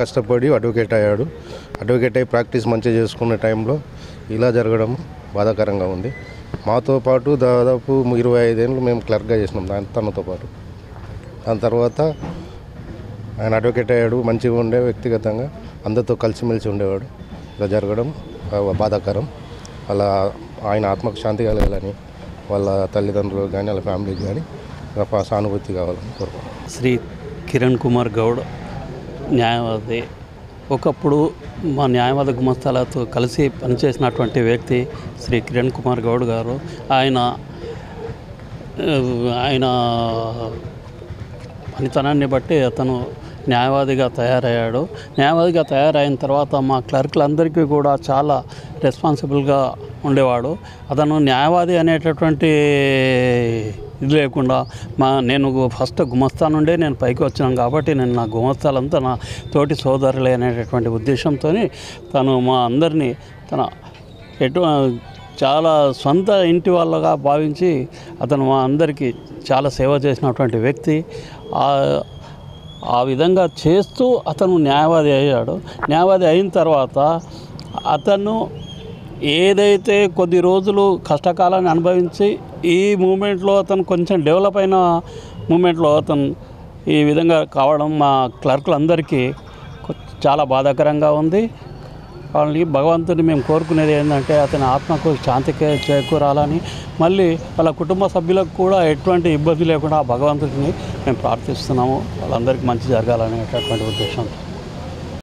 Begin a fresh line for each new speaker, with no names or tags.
కష్టపడి అడ్వకేట్ అయ్యాడు. అడ్వకేట్ అయ్యి ప్రాక్టీస్ మంచిగా చేసుకునే టైంలో ఇలా జరగడం బాధాకరంగా ఉంది. మాతో పాటు దాదాపు 25 ఏళ్ళు మేము క్లర్క్గా చేసినాం తనతో పాటు. దాని తర్వాత ఆయన అడ్వకేట్ అయ్యాడు, మంచిగా ఉండే, వ్యక్తిగతంగా అందరితో కలిసిమెలిసి ఉండేవాడు. ఇలా జరగడం బాధాకరం. అలా ఆయన ఆత్మకు శాంతి కలగాలని వాళ్ళ తల్లిదండ్రులు కానీ వాళ్ళ ఫ్యామిలీకి కానీ సానుభూతి కావాలని కోరుకుంటున్నాను.
శ్రీ కిరణ్ కుమార్ గౌడ్ న్యాయవాది. ఒకప్పుడు మా న్యాయవాద గుమస్తాలతో కలిసి పనిచేసినటువంటి వ్యక్తి శ్రీ కిరణ్ కుమార్ గౌడ్ గారు. ఆయన పనితనాన్ని బట్టి అతను న్యాయవాదిగా తయారయ్యాడు. న్యాయవాదిగా తయారైన తర్వాత మా క్లర్క్లందరికీ కూడా చాలా రెస్పాన్సిబుల్గా ఉండేవాడు. అతను న్యాయవాది అనేటటువంటి ఇది లేకుండా నేను ఫస్ట్ గుమస్తా నుండే నేను పైకి వచ్చాను కాబట్టి నేను నా గుమస్తాలంతా నా తోటి సోదరులే అనేటటువంటి ఉద్దేశంతో తను మా అందరినీ చాలా సొంత ఇంటి వాళ్ళగా భావించి అతను మా అందరికీ చాలా సేవ చేసినటువంటి వ్యక్తి. ఆ విధంగా చేస్తూ అతను న్యాయవాది అయ్యాడు. న్యాయవాది అయిన తర్వాత అతను ఏదైతే కొద్ది రోజులు కష్టకాలాన్ని అనుభవించి ఈ మూమెంట్లో అతను కొంచెం డెవలప్ అయిన మూమెంట్లో అతను ఈ విధంగా కావడం మా క్లర్కులందరికీ చాలా బాధాకరంగా ఉంది. వాళ్ళని భగవంతుని మేము కోరుకునేది ఏంటంటే అతని ఆత్మకు శాంతికి చేకూరాలని, మళ్ళీ వాళ్ళ కుటుంబ సభ్యులకు కూడా ఎటువంటి ఇబ్బంది లేకుండా భగవంతుడిని మేము ప్రార్థిస్తున్నాము. వాళ్ళందరికీ మంచి జరగాలనేటటువంటి ఉద్దేశంతో.